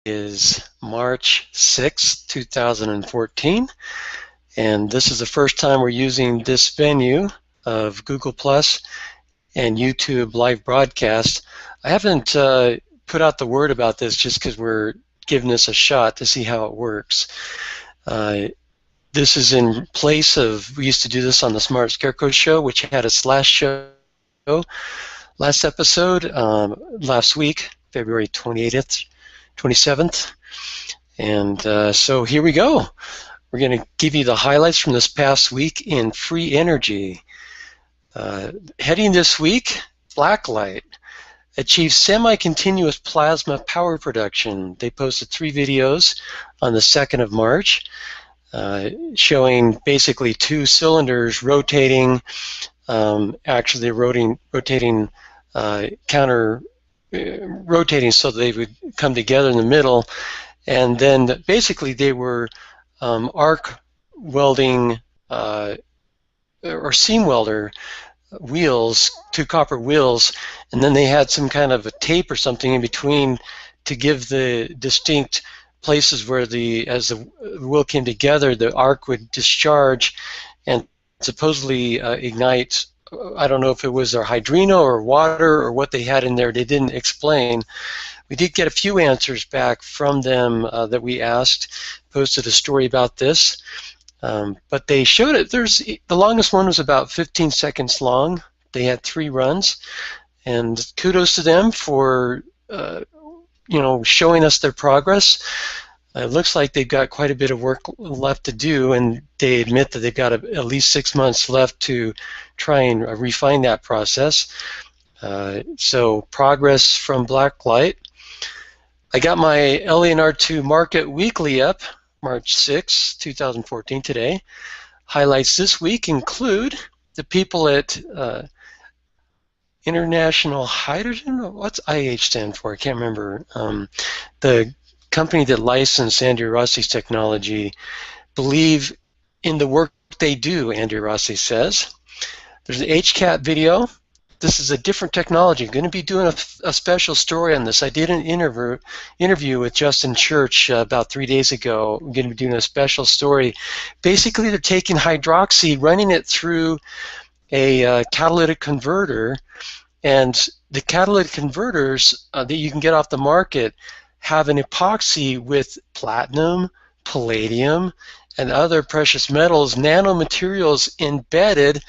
is March 6th, 2014, and this is the first time we're using this venue of Google Plus and YouTube live broadcast. I haven't put out the word about this just because we're giving this a shot to see how it works. This is in place of, we used to do this on the Smart Scarecrow show, which had its last show, last episode, last week, February 27th. And so here we go. We're going to give you the highlights from this past week in free energy. Heading this week, Blacklight achieved semi-continuous plasma power production. They posted 3 videos on the 2nd of March showing basically 2 cylinders rotating, actually rotating rotating so they would come together in the middle, and then basically they were arc welding or seam welder wheels, 2 copper wheels, and then they had some kind of a tape or something in between to give the distinct places where as the wheel came together, the arc would discharge and supposedly ignite. I don't know if it was their hydrino or water or what they had in there. They didn't explain. We did get a few answers back from them that we asked, posted a story about this. But they showed it. The longest one was about 15 seconds long. They had 3 runs, and kudos to them for showing us their progress. It looks like they've got quite a bit of work left to do, and they admit that they've got at least 6 months left to try and refine that process. So progress from Blacklight. I got my LNR2 Market Weekly up, March 6, 2014 today. Highlights this week include the people at International Hydrogen. What's IH stand for? I can't remember. The company that licensed Andrew Rossi's technology believe in the work they do, Andrew Rossi says. There's an HCAT video. This is a different technology. I'm going to be doing a special story on this. I did an interview with Justin Church about 3 days ago. I'm going to be doing a special story. Basically, they're taking hydroxy, running it through a catalytic converter, and the catalytic converters that you can get off the market have an epoxy with platinum, palladium, and other precious metals, nanomaterials embedded,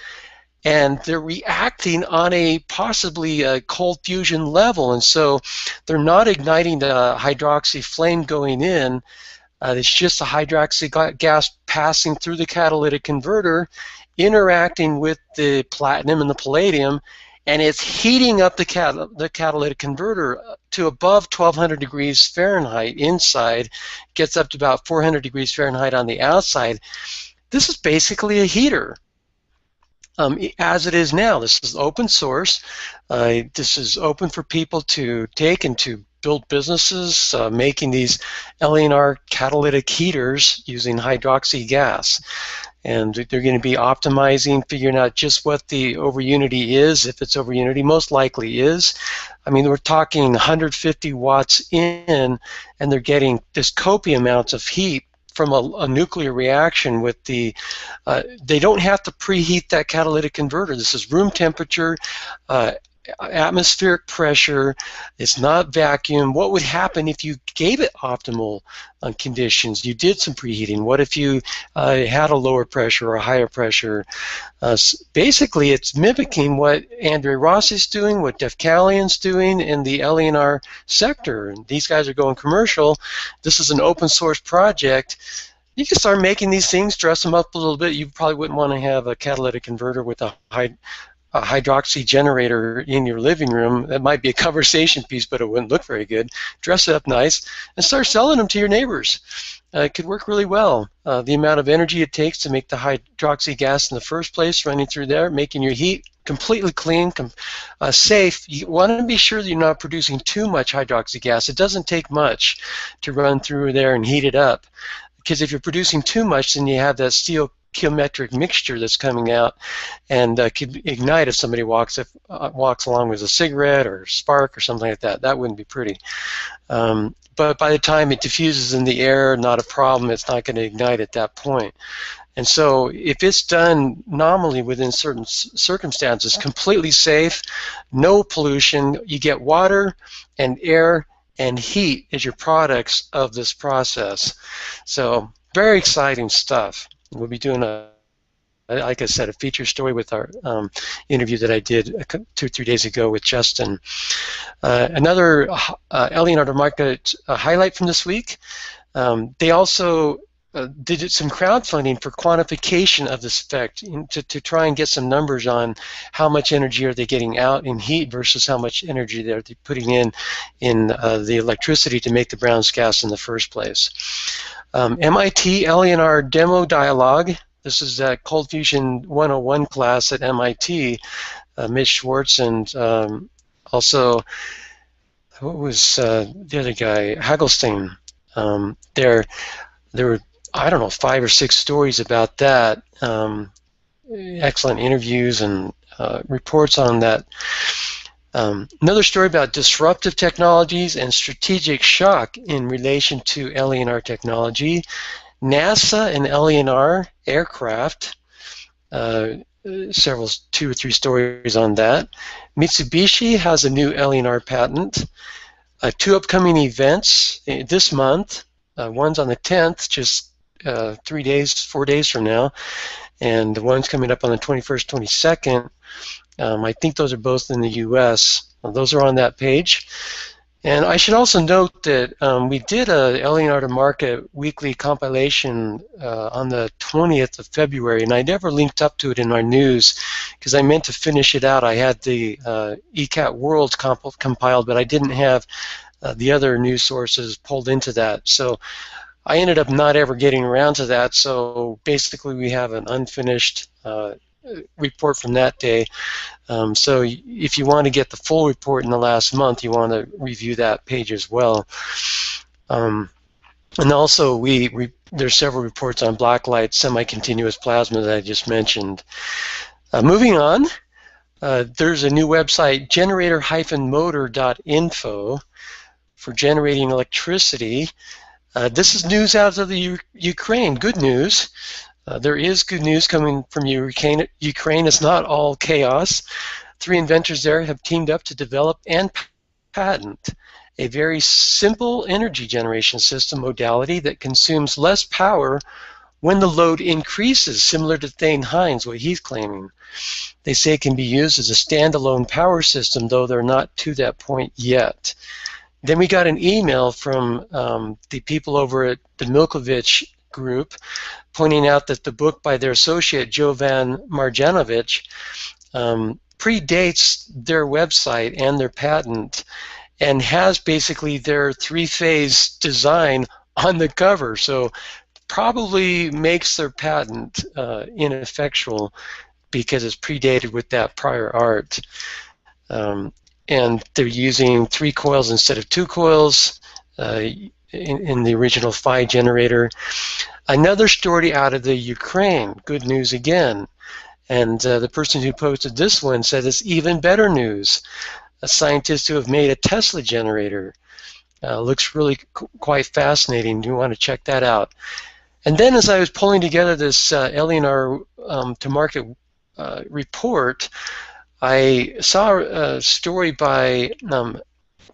and they're reacting on a possibly a cold fusion level, and so they're not igniting the hydroxy flame going in. It's just a hydroxy gas passing through the catalytic converter, interacting with the platinum and the palladium, and it's heating up the catalytic converter to above 1200 degrees Fahrenheit inside, gets up to about 400 degrees Fahrenheit on the outside. This is basically a heater. As it is now. This is open source. This is open for people to take and to build businesses making these LNR catalytic heaters using hydroxy gas. And they're going to be optimizing, figuring out just what the over unity is, if it's over unity, most likely is. I mean, we're talking 150 watts in, and they're getting this copious amounts of heat from a nuclear reaction with the, they don't have to preheat that catalytic converter. This is room temperature, atmospheric pressure. It's not vacuum. What would happen if you gave it optimal conditions? You did some preheating. What if you had a lower pressure or a higher pressure? Basically, it's mimicking what Andrew Ross is doing, what Def Callian's doing in the LNR sector. And these guys are going commercial. This is an open source project. You can start making these things, dress them up a little bit. You probably wouldn't want to have a catalytic converter with a hydroxy generator in your living room. That might be a conversation piece, but it wouldn't look very good. Dress it up nice and start selling them to your neighbors. It could work really well. The amount of energy it takes to make the hydroxy gas in the first place, running through there, making your heat completely clean, safe. You want to be sure that you're not producing too much hydroxy gas. It doesn't take much to run through there and heat it up. Because if you're producing too much, then you have that steel stoichiometric mixture that's coming out, and could ignite if somebody walks along with a cigarette or spark or something like that. That wouldn't be pretty. But by the time it diffuses in the air, not a problem. It's not going to ignite at that point. And so if it's done nominally within certain circumstances, completely safe, no pollution, you get water and air and heat as your products of this process. So very exciting stuff. We'll be doing like I said, a feature story with our interview that I did 2 or 3 days ago with Justin. Another Leonardo market highlight from this week, they also did some crowdfunding for quantification of this effect to try and get some numbers on how much energy are they getting out in heat versus how much energy they're putting in the electricity to make the brown gas in the first place. MIT LNR demo dialogue. This is that Cold Fusion 101 class at MIT. Ms. Schwartz and also, what was the other guy? Hagelstein. There were, I don't know, 5 or 6 stories about that. Excellent interviews and reports on that. Another story about disruptive technologies and strategic shock in relation to LNR technology. NASA and LNR aircraft, several 2 or 3 stories on that. Mitsubishi has a new LNR patent. 2 upcoming events this month. One's on the 10th, just 4 days from now, and the one's coming up on the 21st, 22nd. I think those are both in the U.S. Those are on that page. And I should also note that we did a Leonardo Market weekly compilation on the 20th of February, and I never linked up to it in our news because I meant to finish it out. I had the ECAT World compiled, but I didn't have the other news sources pulled into that. So I ended up not ever getting around to that. So basically we have an unfinished report from that day. So if you want to get the full report in the last month, you want to review that page as well. And also there's several reports on Blacklight semi-continuous plasma that I just mentioned. Moving on, there's a new website, generator-motor.info, for generating electricity. This is news out of the Ukraine, good news. There is good news coming from Ukraine. It's not all chaos. 3 inventors there have teamed up to develop and patent a very simple energy generation system modality that consumes less power when the load increases, similar to Thane Hines, what he's claiming. They say it can be used as a standalone power system, though they're not to that point yet. Then we got an email from the people over at the Milkovich group pointing out that the book by their associate Jovan Marjanovic predates their website and their patent and has basically their 3-phase design on the cover, so probably makes their patent ineffectual because it's predated with that prior art. And they're using 3 coils instead of 2 coils in the original Phi generator. Another story out of the Ukraine, good news again. And the person who posted this one said it's even better news. A scientist who have made a Tesla generator. Looks really quite fascinating. You want to check that out. And then as I was pulling together this LNR to market report, I saw a story by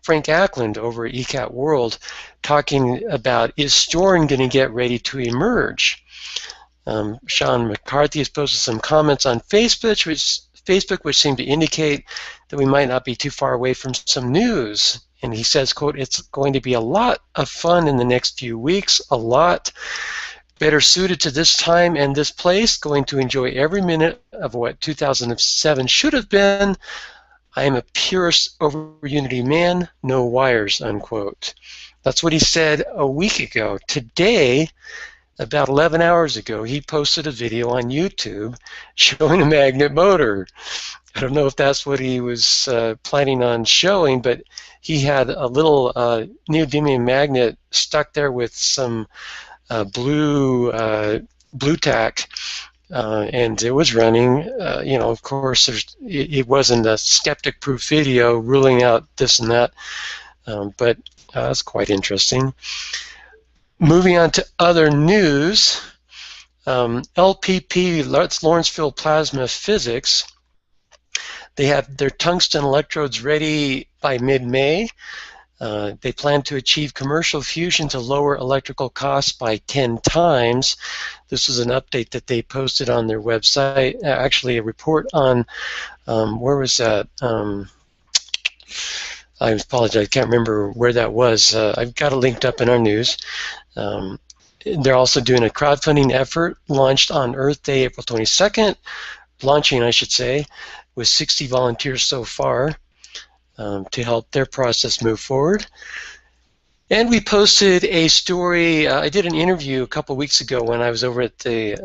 Frank Ackland over at ECAT World talking about, is Storing going to get ready to emerge? Sean McCarthy has posted some comments on Facebook which seem to indicate that we might not be too far away from some news. And he says, quote, it's going to be a lot of fun in the next few weeks, a lot better suited to this time and this place, going to enjoy every minute of what 2007 should have been. I am a purist over Unity man, no wires, unquote. That's what he said a week ago. Today, about 11 hours ago, he posted a video on YouTube showing a magnet motor. I don't know if that's what he was planning on showing, but he had a little neodymium magnet stuck there with some blue BlueTack, and it was running. Of course, it wasn't a skeptic-proof video ruling out this and that, but that's quite interesting. Moving on to other news, LPP, that's Lawrenceville Plasma Physics. They have their tungsten electrodes ready by mid-May. They plan to achieve commercial fusion to lower electrical costs by 10 times. This is an update that they posted on their website. Actually, a report on, where was that? I apologize, I can't remember where that was. I've got it linked up in our news. They're also doing a crowdfunding effort launched on Earth Day, April 22nd, launching, I should say, with 60 volunteers so far to help their process move forward. And we posted a story. I did an interview a couple weeks ago when I was over at the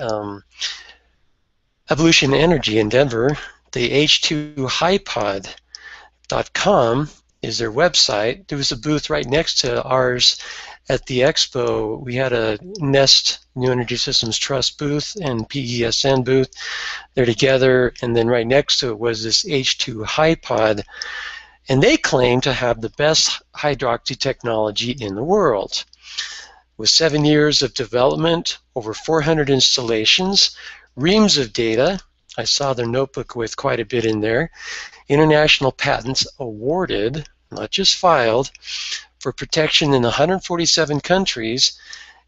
Evolution Energy in Denver. The H2HiPod.com is their website. There was a booth right next to ours at the expo. We had a NEST, New Energy Systems Trust booth, and PESN booth. They're together, and then right next to it was this H2HiPod, and they claim to have the best hydroxy technology in the world. With 7 years of development, over 400 installations, reams of data, I saw their notebook with quite a bit in there, international patents awarded, not just filed, for protection in 147 countries.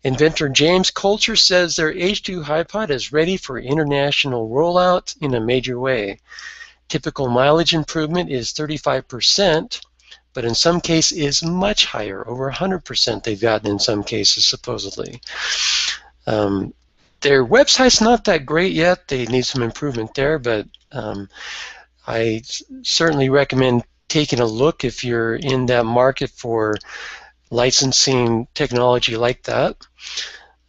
Inventor James Coulter says their H2HiPod is ready for international rollout in a major way. Typical mileage improvement is 35%, but in some cases is much higher, over 100% they've gotten in some cases, supposedly. Their website's not that great yet. They need some improvement there, but I certainly recommend taking a look if you're in that market for licensing technology like that.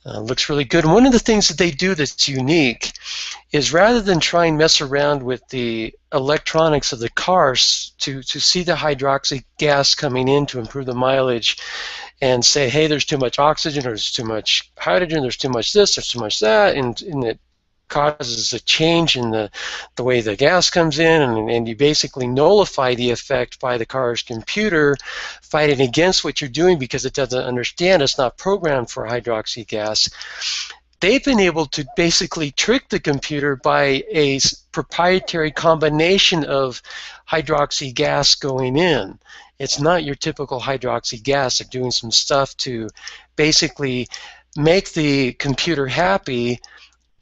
Looks really good. And one of the things that they do that's unique is rather than try and mess around with the electronics of the cars to see the hydroxy gas coming in to improve the mileage and say, hey, there's too much oxygen, or there's too much hydrogen, there's too much this, there's too much that, and it causes a change in the way the gas comes in, and you basically nullify the effect by the car's computer fighting against what you're doing because it doesn't understand, it's not programmed for hydroxy gas. They've been able to basically trick the computer by a proprietary combination of hydroxy gas going in. It's not your typical hydroxy gas. They're doing some stuff to basically make the computer happy,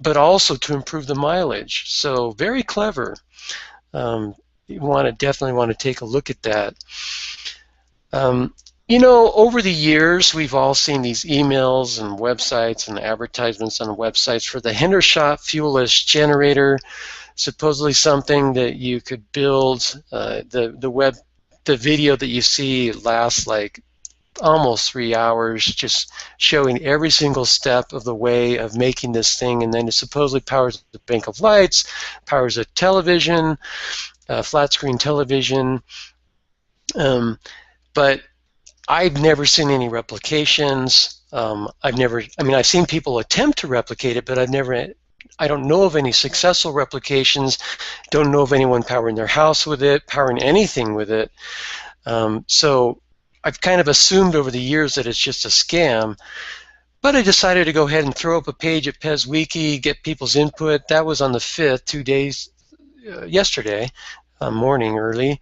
but also to improve the mileage. So very clever. You definitely want to take a look at that. Over the years, we've all seen these emails and websites and advertisements on websites for the Hendershot fuelless generator, supposedly something that you could build. The video that you see lasts like almost 3 hours, just showing every single step of the way of making this thing, and then it supposedly powers the bank of lights, powers a television, flat screen television, but I've never seen any replications. I've seen people attempt to replicate it, but I don't know of any successful replications, don't know of anyone powering their house with it, powering anything with it. So I've kind of assumed over the years that it's just a scam, but I decided to go ahead and throw up a page at PezWiki, get people's input. That was on the 5th, 2 days, yesterday morning early,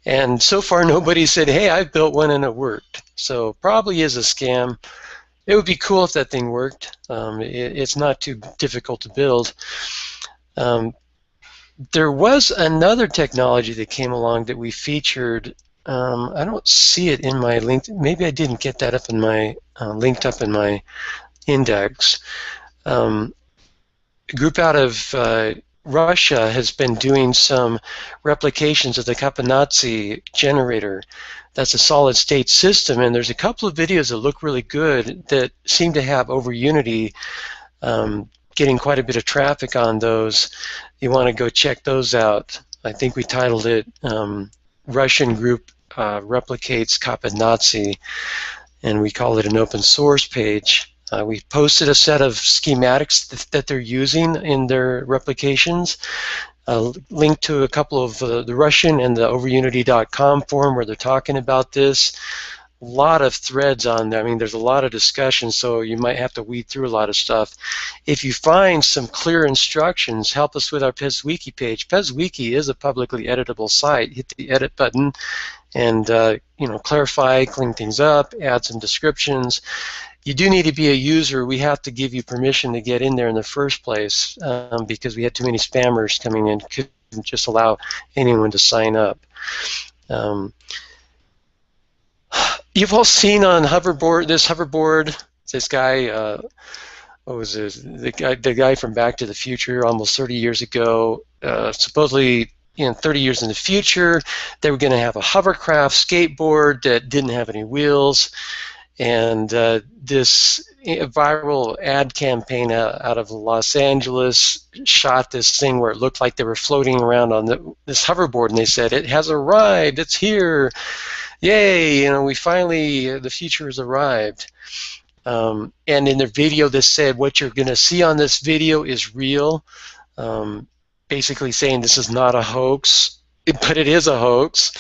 and so far nobody said, hey, I've built one and it worked. So probably is a scam. It would be cool if that thing worked. It's not too difficult to build. There was another technology that came along that we featured. I don't see it in my link. Maybe I didn't get that up in my linked up in my index. A group out of Russia has been doing some replications of the Kapanazi generator. That's a solid state system, and there's a couple of videos that look really good that seem to have over Unity getting quite a bit of traffic on those. You want to go check those out. I think we titled it Russian Group Replicates Kapanazi, and we call it an open source page. We posted a set of schematics that they're using in their replications. Link to a couple of the Russian and the overunity.com forum where they're talking about this. A lot of threads on there. I mean, there's a lot of discussion, so you might have to weed through a lot of stuff. If you find some clear instructions, help us with our PezWiki page. PezWiki is a publicly editable site. Hit the edit button and clarify, clean things up, add some descriptions. You do need to be a user. We have to give you permission to get in there in the first place because we had too many spammers coming in. Couldn't just allow anyone to sign up. You've all seen on hoverboard, this guy, what was it? The guy from Back to the Future almost 30 years ago, supposedly 30 years in the future, they were going to have a hovercraft skateboard that didn't have any wheels. And this viral ad campaign out of Los Angeles shot this thing where it looked like they were floating around on this hoverboard, and they said, "It has arrived, it's here, yay, we finally, the future has arrived." And in their video they said, "What you're going to see on this video is real," basically saying this is not a hoax, but it is a hoax.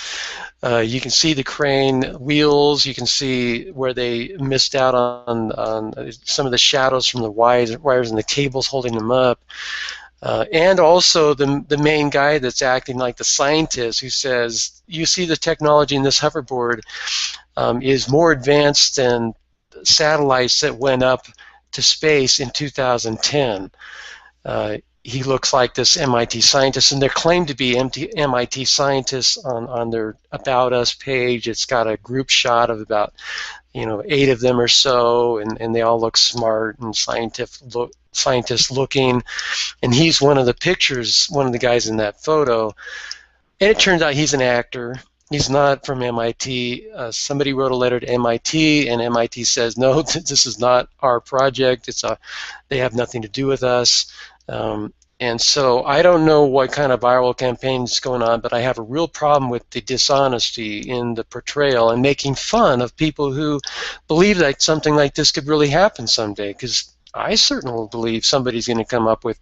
You can see the crane wheels. You can see where they missed out on some of the shadows from the wires and the cables holding them up. And also the main guy that's acting like the scientist who says, "You see the technology in this hoverboard is more advanced than satellites that went up to space in 2010. He looks like this MIT scientist, and they're claimed to be MIT scientists on their About Us page. It's got a group shot of about 8 of them or so, and they all look smart and scientist looking. And he's one of the pictures, one of the guys in that photo. And it turns out he's an actor. He's not from MIT. Somebody wrote a letter to MIT, and MIT says, "No, this is not our project. They have nothing to do with us." And so I don't know what kind of viral campaign is going on, but I have a real problem with the dishonesty in the portrayal and making fun of people who believe that something like this could really happen someday, because I certainly believe somebody's going to come up with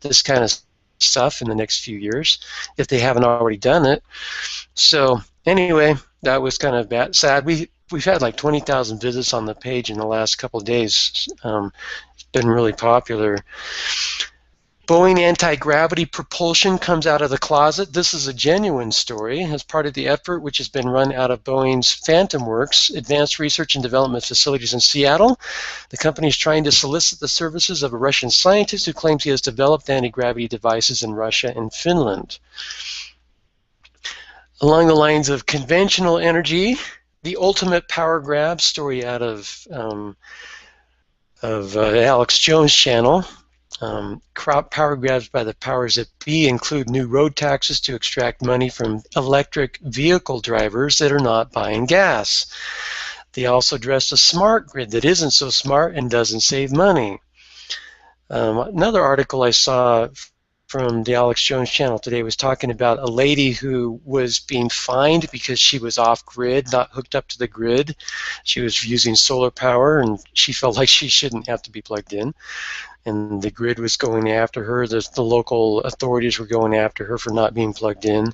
this kind of stuff in the next few years if they haven't already done it. So anyway, that was kind of sad. We've had like 20,000 visits on the page in the last couple of days. It's been really popular. Boeing anti-gravity propulsion comes out of the closet. This is a genuine story as part of the effort which has been run out of Boeing's Phantom Works advanced research and development facilities in Seattle. The company is trying to solicit the services of a Russian scientist who claims he has developed anti-gravity devices in Russia and Finland. Along the lines of conventional energy, the ultimate power grab story out of Alex Jones' channel. Power grabs by the powers that be include new road taxes to extract money from electric vehicle drivers that are not buying gas. They also address a smart grid that isn't so smart and doesn't save money. Another article I saw from the Alex Jones channel today was talking about a lady who was being fined because she was off-grid, not hooked up to the grid. She was using solar power, and she felt like she shouldn't have to be plugged in. And the grid was going after her. The local authorities were going after her for not being plugged in.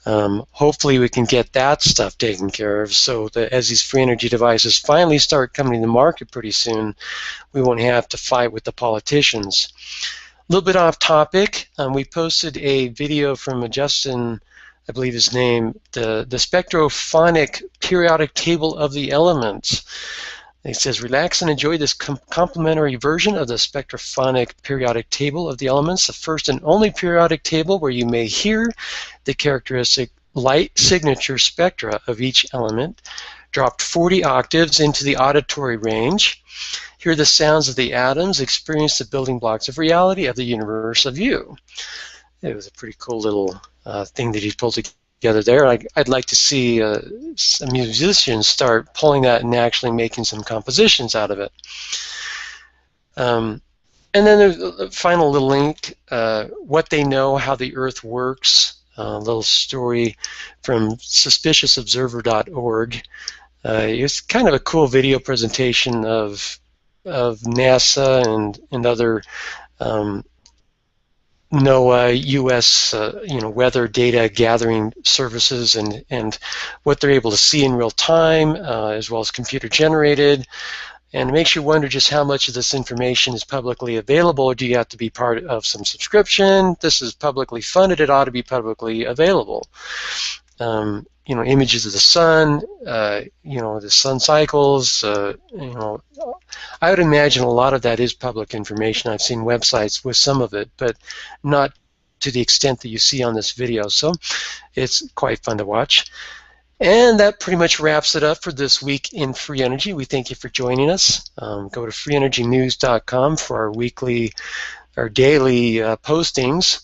Hopefully we can get that stuff taken care of so that as these free energy devices finally start coming to the market pretty soon, we won't have to fight with the politicians. A little bit off topic, we posted a video from Justin, I believe his name, the spectrophonic periodic table of the elements. It says, relax and enjoy this complimentary version of the spectrophonic periodic table of the elements, the first and only periodic table where you may hear the characteristic light signature spectra of each element, dropped 40 octaves into the auditory range. Hear the sounds of the atoms, experience the building blocks of reality of the universe of you. It was a pretty cool little thing that he pulled together there. I'd like to see some musicians start pulling that and actually making some compositions out of it. And then there's a final little link, what they know, how the Earth works, a little story from suspiciousobserver.org. It's kind of a cool video presentation of of NASA and other NOAA, U.S. Weather data gathering services, and what they're able to see in real time, as well as computer generated. And it makes you wonder just how much of this information is publicly available, or do you have to be part of some subscription? This is publicly funded, it ought to be publicly available. Images of the sun, the sun cycles, I would imagine a lot of that is public information. I've seen websites with some of it, but not to the extent that you see on this video. So it's quite fun to watch. And that pretty much wraps it up for this week in Free Energy. We thank you for joining us. Go to freeenergynews.com for our daily postings,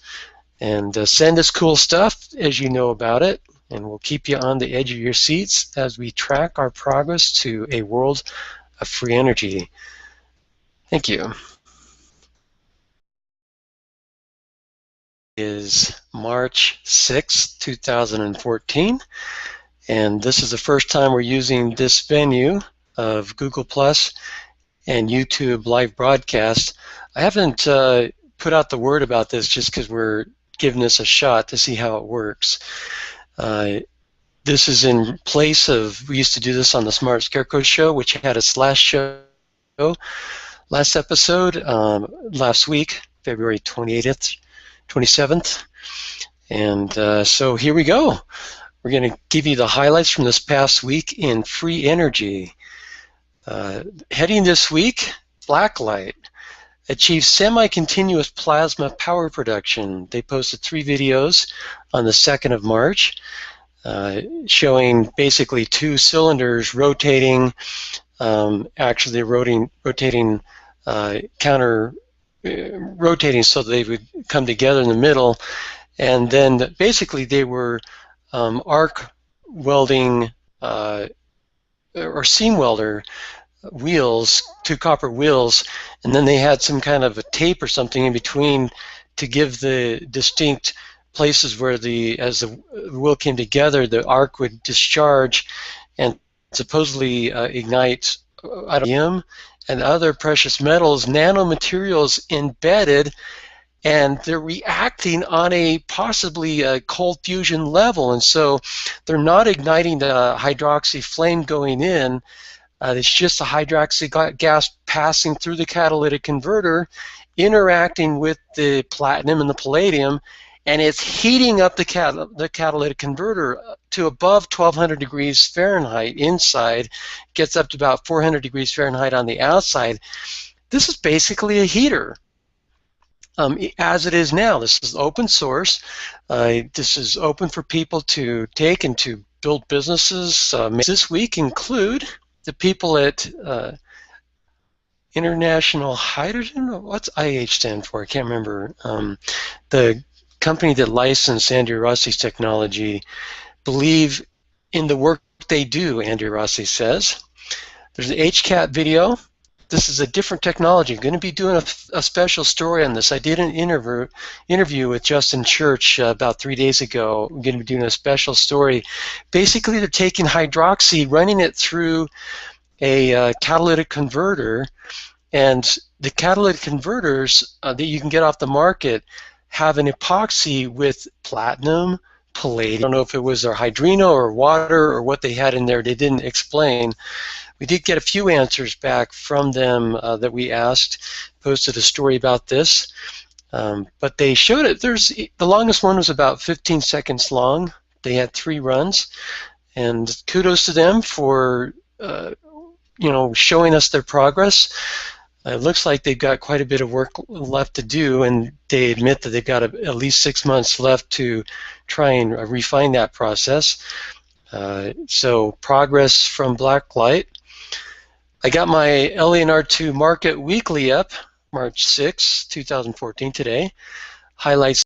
and send us cool stuff as you know about it. And we'll keep you on the edge of your seats as we track our progress to a world of free energy. Thank you. It is March 6, 2014. And this is the first time we're using this venue of Google Plus and YouTube live broadcast. I haven't put out the word about this just because we're giving this a shot to see how it works. This is in place of, we used to do this on the Smart Scarecrow show, which had its last episode last week, February 27th. And so here we go. We're going to give you the highlights from this past week in free energy. Heading this week, Blacklight achieved semi-continuous plasma power production. They posted 3 videos on the 2nd of March showing basically 2 cylinders rotating, actually rotating rotating so they would come together in the middle, and then basically they were arc welding or seam welder wheels, 2 copper wheels, and then they had some kind of a tape or something in between to give the distinct places where as the wheel came together, the arc would discharge and supposedly ignite uranium and other precious metals, nanomaterials embedded, and they're reacting on a possibly a cold fusion level. And so they're not igniting the hydroxy flame going in. It's just a hydroxy gas passing through the catalytic converter, interacting with the platinum and the palladium, and it's heating up the catalytic converter to above 1200 degrees Fahrenheit inside, gets up to about 400 degrees Fahrenheit on the outside. This is basically a heater. As it is now. This is open source. This is open for people to take and to build businesses. This week include the people at International Hydrogen. What's IH stand for? I can't remember. The company that licensed Andrew Rossi's technology believe in the work they do, Andrew Rossi says. There's an HCAT video. This is a different technology. I'm going to be doing a special story on this. I did an interview with Justin Church about 3 days ago. I'm going to be doing a special story. Basically, they're taking hydroxy, running it through a catalytic converter, and the catalytic converters that you can get off the market have an epoxy with platinum, palladium. I don't know if it was their hydrino or water or what they had in there. They didn't explain. We did get a few answers back from them that we asked, posted a story about this, but they showed it. The longest one was about 15 seconds long. They had 3 runs, and kudos to them for showing us their progress. It looks like they've got quite a bit of work left to do, and they admit that they've got at least 6 months left to try and refine that process. So progress from Blacklight. I got my LNR2 Market Weekly up, March 6, 2014 today. Highlights